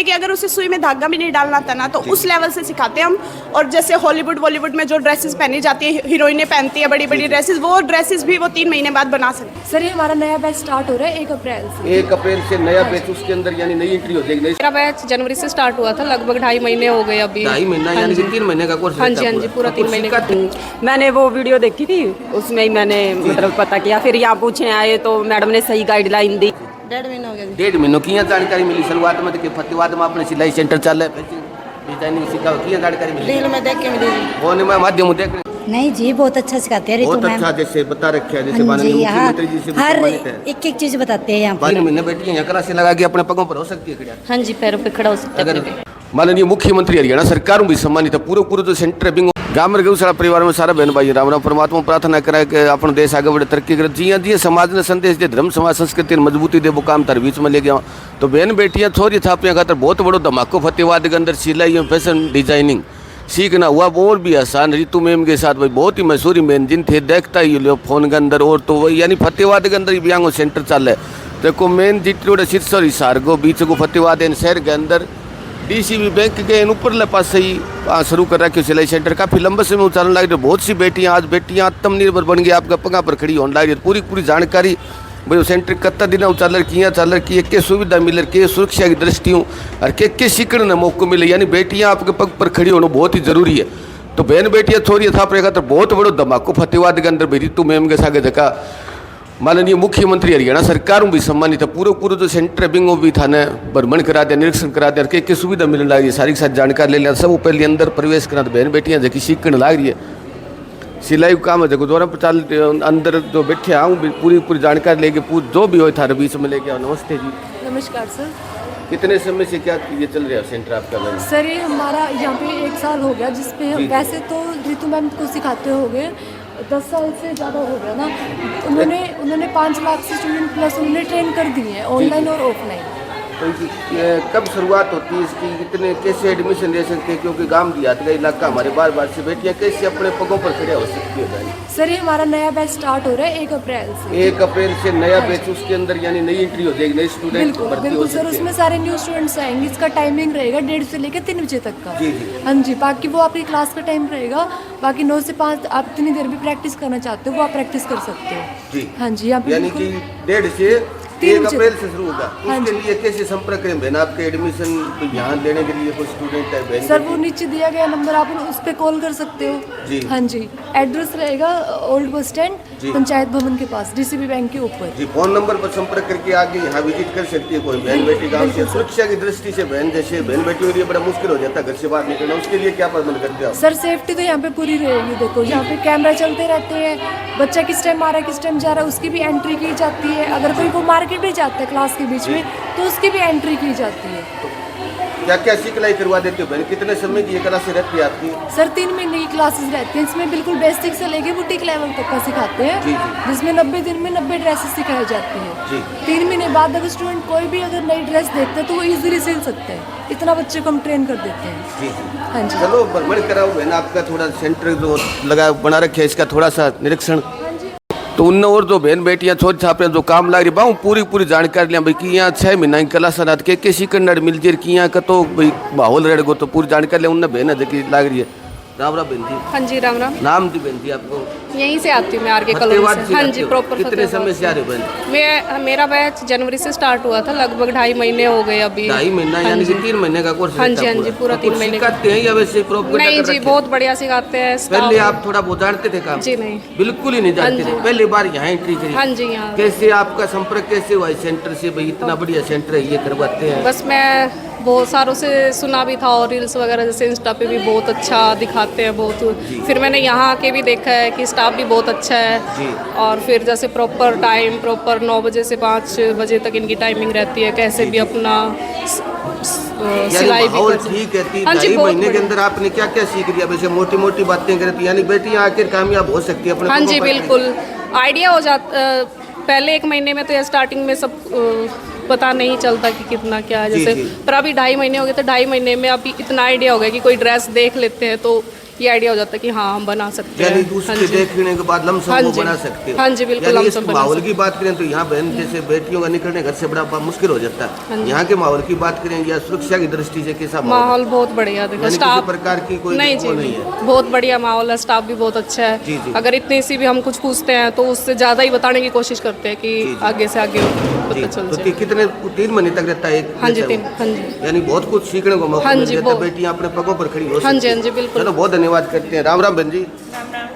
कि अगर उसे सुई में धागा भी नहीं डालना था ना, तो उस लेवल से सिखाते हैं हम। और जैसे हॉलीवुड बॉलीवुड में जो ड्रेसेस पहनी जाती है, हीरोइनें पहनती है बड़ी बड़ी ड्रेसेस, वो ड्रेसेस भी वो 3 महीने बाद बना सकते हैं। सर ये हमारा नया बैच स्टार्ट हो रहा है 1 अप्रैल से। 1 अप्रैल से नया बैच, उसके अंदर यानी नई एंट्री हो जाएगी। मेरा बैच जनवरी से स्टार्ट हुआ था, लगभग 2.5 महीने हो गए अभी। 2.5 महीना यानी कि 3 महीने का कोर्स। हाँ जी, हाँ जी, पूरा 3 महीने का। मैंने वो वीडियो देखी थी, उसमें ही मैंने मतलब पता किया, फिर यहाँ पूछने आए तो मैडम ने सही गाइडलाइन दी। 1.5 महीना हो गया। 1.5 महीनों की जानकारी मिली। शुरुआत में कि फतेहाबाद में अपने सिलाई सेंटर चल रहा है, डिजाइनिंग सिखा की जानकारी मिली। रील में देख के मिली। वो नहीं, मैं माध्यम देख नहीं जी, बहुत अच्छा सिखाते हैं रितु बहुत मैम। अच्छा, जैसे बता रखे हैं, जैसे हाँ जी, मुख्यमंत्री जी से हर सम्मानित है। एक चीज बताते हैं यहाँ 12 पे। महीने बैठी है, यहाँ से लगा के अपने पगों पर हो सकती है खड़ा। हाँ जी, पैरों पे खड़ा हो सकता है। अगर माननीय मुख्यमंत्री हरियाणा सरकार भी सम्मानित है। पूरे जो सेंटर बिंग गांव गौशाला परिवार में सारा बहन भाई राम राम परमात्मा प्रार्थना करे कि अपन देश आगे बढ़े, तरक्की करे। जिया जी समाज ने संदेश दे, धर्म समाज संस्कृति मजबूती दे, वो काम तार बीच में ले गया। तो बहन बेटियां छोरी छापियां खातर बहुत बड़ो धमाको फतेहाबाद के अंदर सिलाई और फैशन डिजाइनिंग सीखना हुआ और भी आसान। रितु मैम के साथ भाई बहुत ही मशहूरी मैन जिन थे, देखता ही लो फोन के अंदर। और तो वही यानी फतेहाबाद के अंदर ब्यांगो सेंटर चल रहा है। देखो मेन जितने सिरसौर हिसार को बीच को फतेहाबाद शहर के अंदर डीसीबी बैंक के ऊपर पास से ही शुरू कर रखा है सिलाई सेंटर। काफ़ी लंबे समय उचालन लग रही है। बहुत सी बेटियां आज बेटियां आत्मनिर्भर बन गई, आपका पगा पर खड़ी होने लग रही है। पूरी जानकारी भाई वो सेंटर कत्ता दिन चल रही चल रही है, के सुविधा मिल रही है, सुरक्षा की दृष्टि और के सीखने का मौका मिले। यानी बेटियां आपके पग पर खड़ी होना बहुत ही जरूरी है। तो बहन बेटियां छोरी था पड़ेगा तो बहुत बड़ो धमाको फतेहाबाद के अंदर रितु मैम के सागे देखा। माननीय मुख्यमंत्री हरियाणा सरकार भी सम्मानित है। पूरे जो सेंटर बिंग भी थाने भ्रमण करा दिया, निरीक्षण करा दिया, के सुविधा मिलने लग रही है, सारी सारी जानकारी ले लिया। सब पहले अंदर प्रवेश करा, बहन बेटियां जो सीखने लग रही है सिलाई काम है। देखो द्वारा चाल अंदर जो बैठे आऊँ पूरी जानकारी लेके जो भी हो थारे बीच में लेके आओ। नमस्ते जी। नमस्कार सर। कितने समय से क्या ये चल रहा है सेंटर आपका? सर ये हमारा यहाँ पे 1 साल हो गया, जिसपे हम वैसे तो रितु मैम को सिखाते हो गए 10 साल से ज़्यादा हो गया ना। उन्होंने 5 लाख से स्टूडेंट प्लस उन्होंने ट्रेन कर दिए हैं, ऑनलाइन और ऑफलाइन। तो कब शुरुआत होती है इसकी? कितने कैसे एडमिशन ले सकते हैं? क्योंकि गांव देहात का इलाका हमारे बार से बेटियां कैसे अपने पगों पर खड़े हो सकती है? सर ये हमारा नया बैच स्टार्ट हो रहा है 1 अप्रैल से। 1 अप्रैल से नया बैच, उसके अंदर यानी नई एंट्री हो जाएगी, नई स्टूडेंट बिल्कुल सर, उसमें सारे न्यू स्टूडेंट्स आएंगे। इसका टाइमिंग रहेगा 1:30 से लेकर 3 बजे तक का। जी। हाँ जी, बाकी वो आपकी क्लास का टाइम रहेगा। बाकी 9 से 5 आप जितनी देर भी प्रैक्टिस करना चाहते हो वो आप प्रैक्टिस कर सकते हो। जी। हाँ जी, यहाँ पे यानी कि 1:30 से 1 अप्रैल से शुरू होगा। हाँ उसके लिए कैसे संपर्क करें बहन? आपके एडमिशन यहाँ लेने के लिए कोई स्टूडेंट है बहन? सर वो नीचे दिया गया नंबर, आप उस पर कॉल कर सकते हो। जी। हाँ जी, एड्रेस रहेगा ओल्ड बस स्टैंड पंचायत भवन के पास, डीसीबी बैंक के ऊपर। जी, फोन नंबर पर संपर्क करके आगे यहाँ विजिट कर सकती है कोई बहन बेटी गाँव से। सुरक्षा की दृष्टि से बहन जैसे बहन बेटियों के लिए बड़ा मुश्किल हो जाता है घर से बाहर निकलना, उसके लिए क्या प्रबंध करते हो? सर सेफ्टी तो यहाँ पे पूरी रहेगी। देखो यहाँ पे कैमरा चलते रहते हैं, बच्चा किस टाइम आ रहा है किस टाइम जा रहा है उसकी भी एंट्री की जाती है। अगर कोई वो मार्केट भी जाता है क्लास के बीच में तो उसकी भी एंट्री की जाती है। क्या क्या सिखलाई करवा देते हो बहन? कितने समय की ये क्लास रहती है आपकी? सर 3 महीने की क्लासेस रहती हैं। इसमें बिल्कुल बेसिक से लेके बुटीक लेवल तक का सिखाते हैं। जिसमें 90 दिन में 90 ड्रेसेस सिखाई जाती हैं। 3 महीने बाद अगर स्टूडेंट कोई भी अगर नई ड्रेस देखते हैं तो वो इजीली सिल सकते हैं। इतना बच्चे को हम ट्रेन कर देते हैं। हाँ जी। चलो भ्रमण कराओ बहन, आपका थोड़ा सेंटर जो लगा बना रखे है इसका थोड़ा सा निरीक्षण। तो उन और जो बहन बेटियां छोटी छापे जो काम लग रही बाहू पूरी जानकारी लिया भाई कि यहाँ 6 महीना की क्लास रात के सीखने मिल जाए कि यहाँ का तो भाई माहौल रेड गो तो पूरी जानकारी लिया उनने बहन है जो लग रही है। राम राम बहन जी। हाँ जी, राम राम। नाम जी बहन जी आपको? यहीं से आती हूँ मैं, आर के कॉलोनी से। हाँ जी, प्रॉपर कितने समय से आ रहे हो बहन? मेरा बैच जनवरी से स्टार्ट हुआ था, लगभग 2.5 महीने हो गए अभी। 2.5 महीना यानी कि 3 महीने का कोर्स? हाँ जी, पूरा 3 महीने का। सिखाते हैं या वैसे प्रॉपर? नहीं जी, बहुत बढ़िया सिखाते हैं। पहले आप थोड़ा बहुत जानते थे काम? जी नहीं, बिल्कुल ही नहीं जानते थे। पहली बार यहाँ एंट्री करी? हाँ जी। यहाँ कैसे आपका संपर्क कैसे हुआ इस सेंटर से? भाई इतना बढ़िया सेंटर है, ये करवाते हैं। बस मैं बहुत सारों से सुना भी था और रील्स वगैरह जैसे इंस्टा पे भी बहुत अच्छा दिखाते हैं बहुत। फिर मैंने यहाँ आके भी देखा है कि स्टाफ भी बहुत अच्छा है। और फिर जैसे प्रॉपर 9 बजे से 5 बजे तक इनकी टाइमिंग रहती है। कैसे भी अपना सिलाई भी ठीक है। 2.5 महीने के अंदर आपने क्या क्या सीख लिया? वैसे मोटी बातें करती यानी बेटियां आखिर कामयाब हो सकती है अपने? हाँ जी, बिल्कुल आइडिया हो जाता। पहले 1 महीने में तो या स्टार्टिंग में सब पता नहीं चलता कि कितना क्या है जैसे। पर अभी 2.5 महीने हो गए तो 2.5 महीने में अभी इतना आइडिया हो गया कि कोई ड्रेस देख लेते हैं तो ये आइडिया हो जाता है कि हाँ हम बना सकते यानी हैं। उसके देखने के बाद लमसम हाँ वो जी। बना सकते हो। हाँ जी, बिल्कुल यानी लमसम इस बना माहौल सकते की बात करें तो यहाँ बहन जैसे बेटियों का निकलने घर से बड़ा मुश्किल हो जाता हाँ है। जी। यहाँ के माहौल की बात करें या सुरक्षा की दृष्टि से कैसा माहौल बहुत बढ़िया देखो, यानी किसी स्टाफ प्रकार की कोई नहीं वो जी नहीं है। बहुत बढ़िया माहौल है, स्टाफ भी बहुत अच्छा जी, है। जी। अगर इतनी सी भी हम कुछ पूछते हैं तो उससे ज़्यादा ही बताने की कोशिश करते हैं कि जी। आगे से आगे जी, पता चल तो जाए। कितने 3 महीने तक रहता है एक हाँ जी, जैसा 3 वो? हाँ जी। यानी बहुत कुछ सीखने को मौका हाँ मिल जी, जाता है, बहुत। बेटियां अपने पगों पर खड़ी हो हाँ जी, सकती हाँ हैं। जी, बिल्कुल। चलो बहुत धन्यवाद करते हैं। राम राम बहन जी,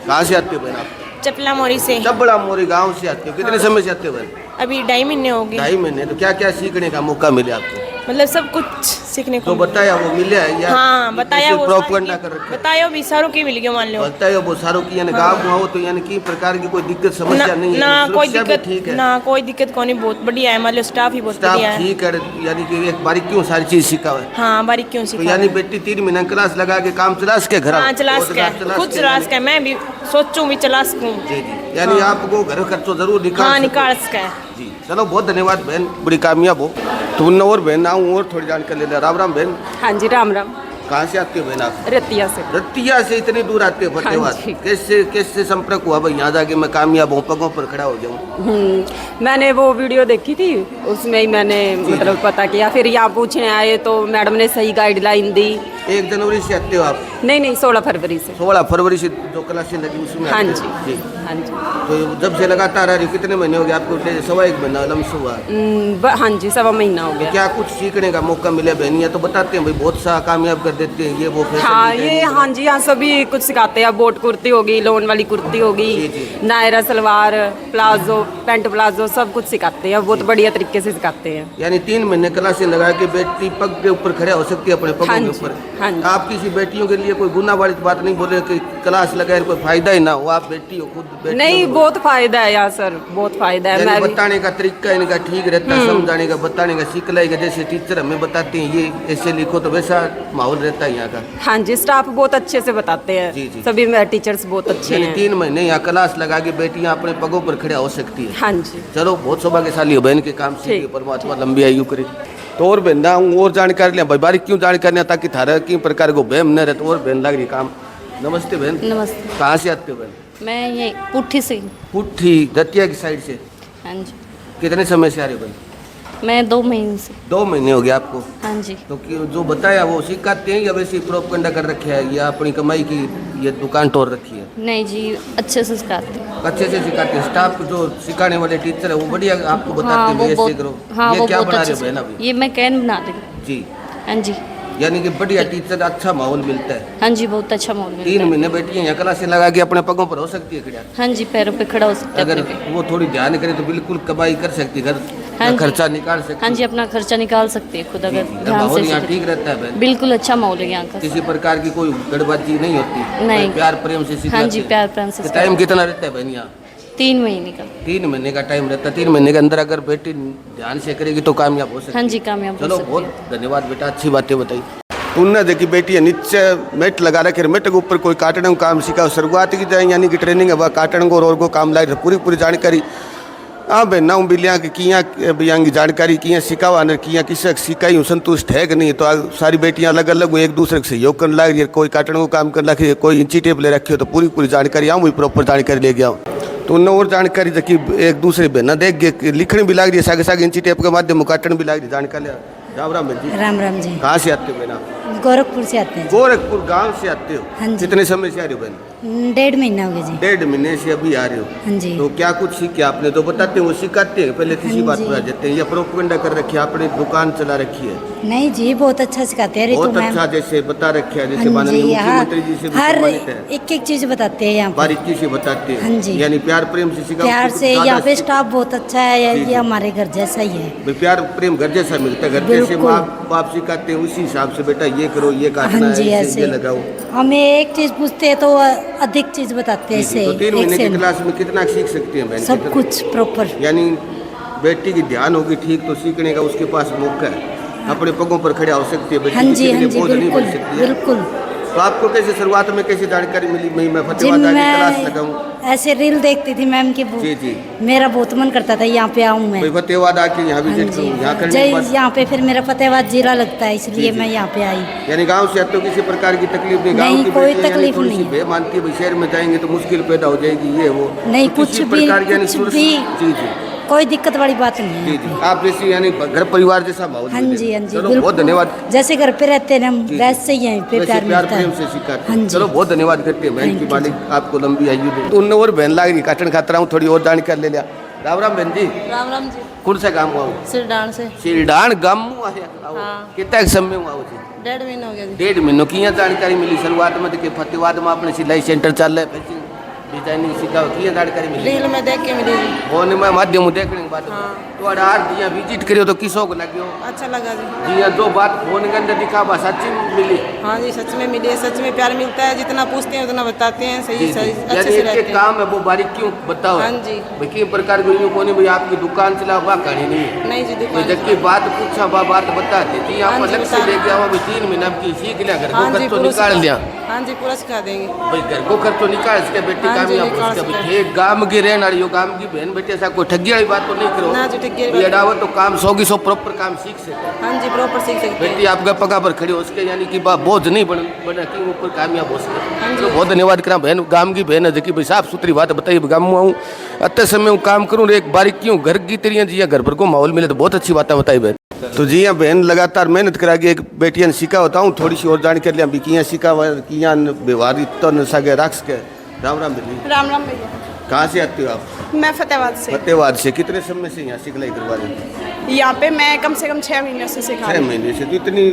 कहाँ से आते हो बहन आप? चपला मोरी से चबड़ा मोरी गांव से आते हो, कितने समय से आते हो बहन? अभी 2.5 महीने हो गए। 2.5 महीने। तो क्या क्या सीखने का मौका मिले आपको? मतलब सब कुछ सीखने को तो बताया वो मिले है या हाँ बताया वो प्रोपगेंडा कर रखे? बताया भी सारों की मिल गया मान लो बताया वो सारों की यानी गाँव में हो तो यानी की प्रकार की कोई दिक्कत समस्या नहीं है? ना कोई सुरक्षा भी दिक्कत ठीक है? ना कोई दिक्कत को नहीं, बहुत बढ़िया है, मान लो स्टाफ ही बहुत स्टाफ बढ़िया है। ठीक है, यानी कि एक बारीकियों सारी चीज सीखा हुआ है। हाँ बारीक क्यों तो सीखा यानी बेटी 3 महीने क्लास लगा के काम चला सके घर? हाँ चला सके, खुद चला सके, मैं भी सोचूं भी चला सकूं। जी जी, यानी आपको घर खर्चो जरूर निकाल हाँ सको। निकाल सके। जी चलो बहुत धन्यवाद बहन, बड़ी कामयाब हो। तो उन और बहन आऊँ और थोड़ी जानकारी ले ले। राम राम बहन, हाँ जी, राम राम। कहाँ से आते हो बहन आप? रतिया से। रतिया से इतनी दूर आते हो फतेहाबाद? हाँ जी। कैसे कैसे संपर्क हुआ भाई यहाँ जाके मैं कामयाब हूँ, पगों पर खड़ा हो जाऊँ? मैंने वो वीडियो देखी थी, उसमें ही मैंने मतलब पता किया, फिर यहाँ पूछने आए तो मैडम ने सही गाइडलाइन दी। 1 जनवरी से आते हो आप? नहीं 16 फरवरी से। 16 फरवरी से जो क्लासें लगी उसमें हाँ आते जी, हो? जी। हाँ जी। तो जब से लगातार आ रही, कितने महीने हो गए आपको? 1.25 महीना लमसम हुआ। हाँ जी, 1.25 महीना हो गया। क्या कुछ सीखने का मौका मिला? बहनियाँ तो बताते हैं भाई बहुत सा कामयाब कर देते हैं, ये वो फैशन हाँ डिजाइनिंग ये हाँ जी, यहाँ सभी कुछ सिखाते हैं। बोट कुर्ती होगी, लोन वाली कुर्ती होगी, जी, जी। Naira salwar, palazzo, pant palazzo, सब कुछ सिखाते हैं, बहुत बढ़िया तरीके से सिखाते हैं। यानी 3 महीने क्लासें लगा के बेटी पग के ऊपर खड़ा हो सकती है, अपने पगों हाँ के जी, ऊपर। हाँ जी। आप किसी बेटियों के लिए कोई गुना वाली बात नहीं बोले कि क्लास लगाए कोई फायदा ही ना हो, आप बेटी हो, खुद बेटी नहीं हो। बहुत फायदा है यहाँ सर, बहुत फायदा है। यानी मैं भी बताने का तरीका इनका ठीक रहता है, समझाने का, बताने का, सिखलाई का। जैसे टीचर हमें बताते हैं ये ऐसे लिखो तो वैसा माहौल रहता है यहाँ का। हाँ जी, स्टाफ बहुत अच्छे से बताते हैं। जी, जी। सभी टीचर्स बहुत अच्छे यानी हैं। 3 महीने यहाँ क्लास लगा के बेटियाँ अपने पगों पर खड़ा हो सकती है। हाँ जी। चलो बहुत सौभाग्यशाली हो बहन के काम से, ठीक। कि परमात्मा लंबी आयु करे। तो और बहन ना और जानकारी लिया भाई, बारीक क्यों जानकारी लिया ताकि थारा की प्रकार को बहम न रहे। तो और बहन लग रही काम। नमस्ते बहन, नमस्ते। कहाँ से आते हो बहन? मैं ये पुट्ठी से। पुट्ठी दतिया की साइड से। हाँ जी, कितने समय से आ रहे हो बहन? मैं 2 महीने से। 2 महीने हो गए आपको? हाँ जी। तो जो बताया वो सिखाते हैं या वैसे प्रोपगेंडा कर रखे है या अपनी कमाई की ये दुकान तोड़ रखी है? नहीं जी, अच्छे से सिखाते हैं। अच्छे से सिखाते हैं। स्टाफ जो सिखाने वाले टीचर है वो बढ़िया आपको बताते हैं ऐसे करो। हाँ ये वो क्या बहुत बना अच्छे रहे हो बहन से। अभी? ये मैं कैन बना रही हूँ। जी, हाँ जी, यानी कि बढ़िया टीचर, अच्छा माहौल मिलता है। हाँ जी, बहुत अच्छा माहौल मिलता 3 है। महीने बेटियां यहाँ क्लासें लगा के अपने पगों पर हो सकती है खड़ा। हाँ जी, पैरों पे खड़ा हो सकता है अगर अपने पे। वो थोड़ी ध्यान करे तो बिल्कुल कमाई कर सकती है, हाँ घर जी। खर्चा निकाल सकती हाँ जी, अपना खर्चा निकाल सकती है खुद अगर है। ध्यान माहौल से यहाँ सीखे। ठीक रहता है बहन? बिल्कुल अच्छा माहौल है यहाँ का। किसी प्रकार की कोई गड़बाजी नहीं होती? नहीं। प्यार प्रेम से सिखाते हाँ जी, हैं। प्यार प्रेम से तो टाइम कितना रहता है बहन यहाँ? 3 महीने का। 3 महीने का टाइम रहता है। 3 महीने के अंदर अगर बेटी ध्यान से करेगी तो कामयाब हो सकती है। हाँ जी, कामयाब हो चलो सकती बहुत है। धन्यवाद बेटा, अच्छी बातें बताई। तुमने देखी बेटी है नीचे मेट लगा रखे, मेट के ऊपर कोई काटने का काम सीखा, शुरुआत की जाए यानी कि ट्रेनिंग है वह काटने को और को काम लाई पूरी जानकारी। हाँ बहन ना बिलिया की किया बिया की जानकारी किया सिखावा ने किया किसे सिखाई संतुष्ट है कि नहीं। तो सारी बेटियां अलग अलग एक दूसरे के सहयोग करने लग रही है, कोई काटने को काम करने लगी, कोई इंची टेप ले रखी हो। तो पूरी जानकारी आऊँ प्रॉपर जानकारी ले गया हूँ। तो उन और जानकारी जबकि एक दूसरे बहना देख गए लिखने भी लग रही है, सागे सागे इंची टेप के माध्यम काटने भी लग रही है जानकारी। राम राम बहन जी, राम राम जी। कहाँ से आते हो बहन आप? गोरखपुर से आते हैं। गोरखपुर गांव से आते हो? हाँ जी। कितने समय से आ रहे हो बहन? 1.5 महीना हो गया जी। 1.5 महीने से अभी आ रहे हो? हाँ जी। तो क्या कुछ सीखे आपने? तो बताते हैं वो सिखाते हैं, पहले किसी हाँ बात जी। पर आ जाते हैं या प्रोपगेंडा कर रखी है, आपने दुकान चला रखी है? नहीं जी, बहुत अच्छा सिखाते हैं। बहुत रितु मैम। अच्छा, जैसे बता रखा है, जैसे हाँ माननीय जी, मुख्यमंत्री जी से भी हर सम्मानित है, एक चीज बताते हैं यहाँ पर। बारीकी से बताते हैं। हाँ जी। यानी प्यार प्रेम से सिखाओ। प्यार तो से ज़्यादा यहाँ पे सीख- स्टाफ बहुत अच्छा है, जी, जी। ये हमारे घर जैसा ही है। भाई प्यार प्रेम घर जैसा मिलता है, घर जैसे बिल्कुल। माँ बाप सिखाते हैं उसी हिसाब से बेटा ये करो, ये काटना हाँ जी, है, ऐसे ये लगाओ। हमें एक चीज पूछते हैं तो अधिक चीज बताते हैं। जी, जी। इससे तो 3 एक महीने से की क्लास में कितना सीख सकते हैं बहन? सब कितना? कुछ प्रॉपर। यानी बेटी की ध्यान होगी ठीक तो सीखने का उसके पास मौका है, अपने पगों पर खड़ा हो सकती है बेटी। हाँ किसी जी, के हाँ लिए जी, बोझ नहीं बिल्कुल बन सकती है। बिल्कुल। तो आपको कैसे शुरुआत में कैसे जानकारी मिली? मैं जी फतेहाबाद आके क्लास मैं लगाऊं? ऐसे रील देखती थी मैम की, जी जी। मेरा बहुत मन करता था यहाँ पे आऊँ मैं। भाई फतेहाबाद आके यहाँ विजिट करूँ, यहाँ करने के बाद यहाँ पे फिर मेरा फतेहाबाद जिला लगता है, इसलिए मैं यहाँ पे आई। यानी गांव से तो किसी प्रकार की तकलीफ नहीं, गांव की कोई बेटियां यानी तकलीफ थोड़ी सी नहीं। बे मानती है भाई शहर में जाएंगे तो मुश्किल पैदा हो जाएगी, ये वो नहीं, तो कुछ किसी भी प्रकार की यानी कुछ सोर्स- भी जी जी कोई दिक्कत वाली बात नहीं जी है। जी। आप जैसे यानी घर परिवार जैसा माहौल हाँ मिले। जी, हाँ जी, चलो बिल्कुल। बहुत धन्यवाद। जैसे घर पे रहते हैं हम, जी, जी। वैसे ही यहीं पे वैसे प्यार प्यार मिलता प्रेम है। से सिखाते हाँ हैं। जी। चलो बहुत धन्यवाद करते हैं बहन Thank की you, मालिक आपको लंबी आयु दे। तो उनने और बहन लाग रही काटन खातर हूँ, थोड़ी और जानकारी ले लिया। राम राम बहन जी। राम राम जी। कौन सा गाँव हुआ? सिरडान से सिरडान गाँव हुआ है। हाँ। कितना समय हुआ जी? 1.5 महीना हो गया जी। 1.5 महीनों की यहाँ जानकारी मिली शुरुआत में कि फतेहाबाद में अपने सिलाई सेंटर चल रहा है, डिजाइनिंग सीखा की जानकारी मिली? रील में देख के मिली जी। फोन में माध्यम देखने के बाद हाँ। तो आर दिया विजिट करियो तो किसों को लगे हो अच्छा लगा जी। जी हाँ, जो बात फोन के अंदर दिखा बस सच्ची मिली। हाँ जी, सच में मिली है, सच में प्यार मिलता है, जितना पूछते हैं उतना बताते हैं, जी, सही जी। सही अच्छे यानी से एक रहते एक हैं। काम है वो बारीक क्यों बताओ? हाँ जी। भाई किस प्रकार की यूँ कोनी भाई आपकी दुकान चला हुआ कहानी नहीं है। नहीं जी, तो दुकान जबकि बात पूछा हुआ बात बता देती आप हाँ जी, अलग से बता लेके आओ भाई 3 महीना की सीख लिया घर हाँ को जी, खर्च तो पूरा निकाल सिखा- लिया हाँ जी, पूरा सिखा देंगे। भाई घर को खर्च तो निकाल इसके बेटी हाँ जी, कामयाब हो निकाल इसके सकते भाई एक गांव की रहने वाली हो गांव की बहन बेटी ऐसा कोई ठगी वाली बात तो नहीं करो ना जी, ठगी वाली भाई बात- अडावत तो काम 100 की 100 प्रॉपर काम सीख सकते हैं। हाँ जी, प्रॉपर सीख सकते हैं। बेटी आपका पगा पर खड़ी हो उसके यानी कि बोझ नहीं बना कि ऊपर कामयाब हो सके। हाँ जी। तो बहुत धन्यवाद करा बहन गांव की बहन है जो कि भाई साफ सुथरी बात बताइए गाँव में आऊँ अत्य समय हूँ काम करूँ एक बारीक क्यों घर की तरिया जी घर पर को माहौल मिले तो बहुत अच्छी बात बताई बहन। तो जी हाँ बहन लगातार मेहनत करा के एक बेटियां सीखा होता हूँ थोड़ी सी और जानकारी लिया भी किया सीखा हुआ किया व्यवहार तो नशा के रक्स के। राम राम बेटी। राम राम भैया। कहाँ से आती हो आप? मैं फतेहाबाद से। फतेहाबाद से। कितने समय से यहाँ सिखलाई करवा रहे हैं? यहाँ पे मैं कम से कम 6 महीने से सिखा 6 रही हूँ। महीने से। तो इतनी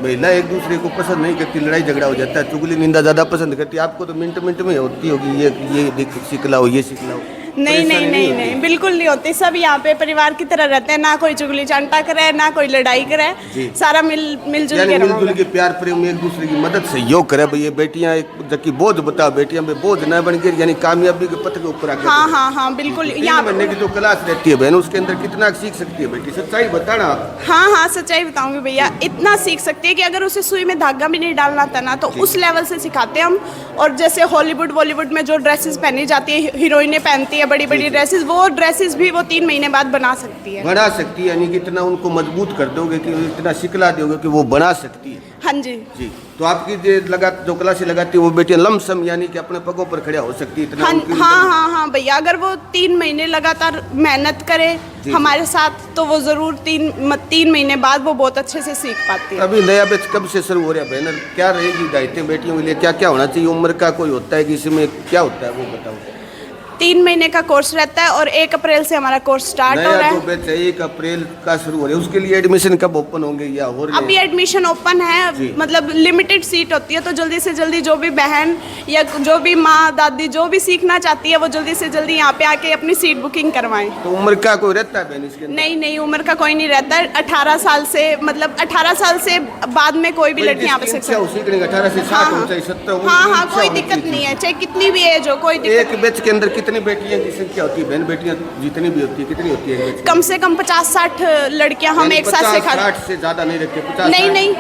महिला एक दूसरे को पसंद नहीं करती, लड़ाई झगड़ा हो जाता है, चुगली निंदा ज़्यादा पसंद करती है। आपको तो मिनट मिनट में होती होगी ये सीख लाओ ये सीख लाओ। नहीं नहीं परेशानी नहीं होती? नहीं, बिल्कुल नहीं होती। सब यहाँ पे परिवार की तरह रहते हैं, ना कोई चुगली चांटा करे ना कोई लड़ाई करे, जी। सारा मिलजुल यानी के मिलजुल रहोगे। के प्यार प्रेम एक दूसरे की मदद सहयोग करे भाई। ये बेटियां एक जबकि बोझ बताओ बेटियां में बोझ न बन के यानी कामयाबी के पथ के ऊपर आगे हाँ बढ़े। हाँ हाँ बिल्कुल। 3 यहाँ महीने की जो क्लास रहती है बहन उसके अंदर कितना सीख सकती है बेटी? सच्चाई बताना आप। हाँ हाँ सच्चाई बताऊंगी भैया, इतना सीख सकती है कि अगर उसे सुई में धागा भी नहीं डालना आता ना तो उस लेवल से सिखाते हैं हम। और जैसे हॉलीवुड बॉलीवुड में जो ड्रेसेस पहनी जाती है, हीरोइनें पहनती है बड़ी बड़ी ड्रेसेस, वो ड्रेसेस भी वो 3 महीने बाद बना सकती है। बना सकती है यानी कि इतना उनको मजबूत कर दोगे कि इतना सिखला दोगे कि वो बना सकती है। हाँ जी जी। तो आपकी जो क्लासें लगाती है वो बेटियां लमसम यानी कि अपने पगों पर खड़ा हो सकती है इतना हाँ उनकी हाँ हाँ हाँ भैया, अगर वो 3 महीने लगातार मेहनत करे जी। हमारे साथ तो वो ज़रूर 3 महीने बाद वो बहुत अच्छे से सीख पाती है। अभी नया बैच कब से शुरू हो रहा है बहन? क्या रहेगी हिदायतें बेटियों के लिए? क्या क्या होना चाहिए? उम्र का कोई होता है कि इसमें क्या होता है वो बताओ। 3 महीने का कोर्स रहता है और 1 अप्रैल से हमारा कोर्स स्टार्ट हो रहा नया जो है। बैच है 1 अप्रैल का शुरू हो रहा है, उसके लिए एडमिशन कब ओपन होंगे या हो रहे अभी हैं? एडमिशन ओपन जी। है, मतलब लिमिटेड सीट होती है, तो जल्दी से जल्दी जो भी बहन या जो भी माँ दादी जो भी सीखना चाहती है वो जल्दी से जल्दी यहाँ पे आके अपनी सीट बुकिंग करवाएं। तो उम्र का कोई रहता है बहन इसके अंदर? नहीं नहीं, उम्र का कोई नहीं रहता है। 18 साल से मतलब 18 साल से बाद में कोई भी लड़की यहाँ पे सीख सकती है। सीखने का 18 से 60 हाँ हो चाहे 70 हाँ हाँ, कोई दिक्कत नहीं है, चाहे कितनी भी एज हो, कोई दिक्कत एक बैच के अंदर कितनी बेटियां की संख्या होती है? बहन बेटियां जितनी भी होती है कितनी होती है एक बैच के कम से कम 50-60 लड़कियां हम यानी एक साथ 50, सिखा। 60 से ज्यादा नहीं रखते? 50 नहीं 60? नहीं,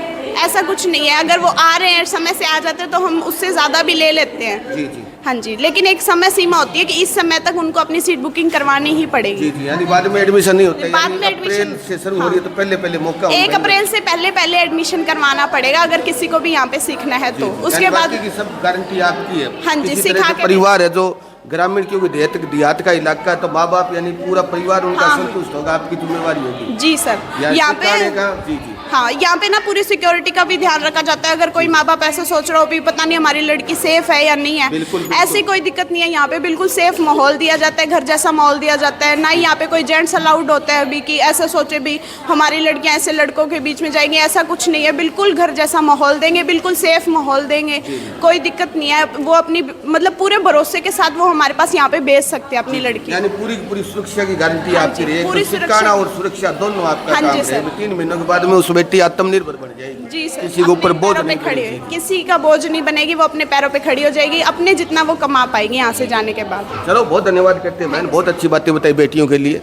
ऐसा कुछ नहीं है। अगर वो आ रहे हैं समय से आ जाते हैं तो हम उससे ज़्यादा भी ले लेते हैं। जी जी हाँ जी, लेकिन एक समय सीमा होती है कि इस समय तक उनको अपनी सीट बुकिंग करवानी ही जी पड़ेगी। जी। यानी बाद में एडमिशन नहीं होता है? बाद यानी में एडमिशन- अप्रैल से शुरू हो रही है तो पहले मौका 1 अप्रैल से पहले एडमिशन करवाना पड़ेगा अगर किसी को भी यहाँ पे सीखना है तो। उसके बाद की सब गारंटी आपकी है? हाँ जी, किसी तरह सिखा के के परिवार है जो ग्रामीण क्योंकि देहात का इलाका है तो माँ बाप यानी पूरा परिवार उनका हाँ। संतुष्ट होगा, आपकी जिम्मेवारी होगी जी सर, यानी यहाँ सिखाने पे का। जी जी। हाँ, यहाँ पे ना पूरी सिक्योरिटी का भी ध्यान रखा जाता है। अगर कोई माँ बाप ऐसा सोच रहा हो भी पता नहीं हमारी लड़की सेफ है या नहीं है, बिल्कुल, बिल्कुल। ऐसी कोई दिक्कत नहीं है। यहाँ पे बिल्कुल सेफ माहौल दिया जाता है, घर जैसा माहौल दिया जाता है। ना ही यहाँ पे कोई जेंट्स अलाउड होता है अभी कि ऐसा सोचे भी हमारी लड़कियाँ ऐसे लड़कों के बीच में जाएंगी, ऐसा कुछ नहीं है। बिल्कुल घर जैसा माहौल देंगे, बिल्कुल सेफ माहौल देंगे, कोई दिक्कत नहीं है। वो अपनी मतलब पूरे भरोसे के साथ वो हमारे पास यहाँ पे भेज सकते हैं अपनी लड़की। यानी पूरी सुरक्षा की गारंटी हाँ आपकी जी, रहेगी। पूरी तो सुरक्षा। सिखाना और सुरक्षा दोनों आपका हाँ काम जी, सर। रहेगा। 3 महीनों के बाद में उस बेटी आत्मनिर्भर बन जाएगी। जी सर, किसी के ऊपर अपने बोझ पैरों पे नहीं खड़ी पड़ेगी। है, किसी का बोझ नहीं बनेगी, वो अपने पैरों पे खड़ी हो जाएगी, अपने जितना वो कमा पाएगी यहाँ से जाने के बाद। चलो बहुत धन्यवाद करते हैं बहन, बहुत अच्छी बातें बताई बेटियों के लिए।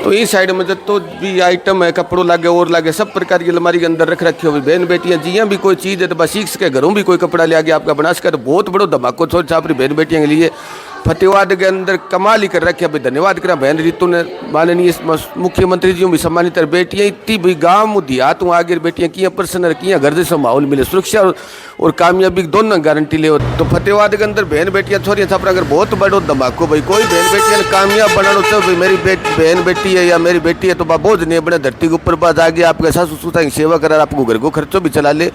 तो इस साइड में तो भी आइटम है, कपड़ों लागे और लागे सब प्रकार की अलमारी के अंदर रख रखे हुए बहन बेटियां जियाँ भी कोई चीज़ है तो बस सीख के घरों भी कोई कपड़ा ले आगे आपका बना सका तो बहुत बड़ो धमाको छोड़ छापरी बहन बेटियों के लिए। फतेहाबाद के अंदर कमाल ही कर रखे भाई। धन्यवाद करा बहन रितु ने, माननीय मुख्यमंत्री जी भी सम्मानित बेटियां इतनी भी गाँव देहात आगे बेटियां किया प्रसन्न किया घर जैसा माहौल मिले, सुरक्षा और कामयाबी दोनों गारंटी ले। तो फतेहाबाद के अंदर बहन बेटियां छोरियां छापरा अगर बहुत बड़ो धमाको भाई, कोई बहन बेटियां ने कामयाब बनाना तो भाई मेरी बहन बेटी है या मेरी बेटी है तो बोझ नहीं बने, धरती के ऊपर बात आगे आपके सासू ससुर की सेवा करा, आपको घर को खर्चो भी चला ले।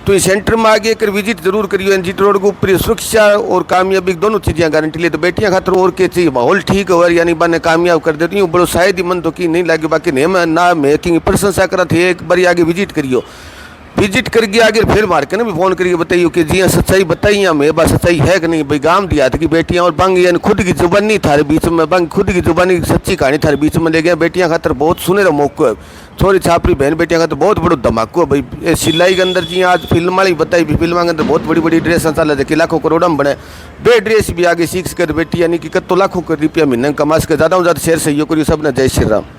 तो इस सेंटर में आगे एक विजिट जरूर करियो। एनजीटी रोड के ऊपर सुरक्षा और कामयाबी दोनों चीज़ें गारंटी ले। तो बेटियां खातर और के चाहिए माहौल ठीक हो यानी बने कामयाब कर देती हूँ, बड़ो शायद ही मन तो की नहीं लगे। बाकी नहीं ना मेकिंग प्रशंसा करा थे, एक बार आगे विजिट करियो, विजिट करके आगे फिर मार के ना भी फोन करिए बताइए कि जी हाँ सच्चाई बताइए हमें, बात सच्चाई है कि नहीं भाई। गांव देहात की बेटियां और बंग यानी खुद की जुबानी थारे बीच में, बंग खुद की जुबानी सच्ची कहानी थारे बीच में ले गया। बेटियां खातर बहुत सुनहरा मौका है, छोरी छापरी बहन बेटियां खातर बहुत बड़ो धमाको है भाई। ये सिलाई के अंदर जी आज फिल्म वाली बताई भी, फिल्म के अंदर बहुत बड़ी बड़ी ड्रेस चल रहे लाखों करोड़ में बने, बे ड्रेस भी आगे सीख कर बेटी यानी कि कत्तो लाखों रुपया महीने कमा सके। ज़्यादा से ज़्यादा शेयर सहयोग करिए सब ने। जय श्री राम।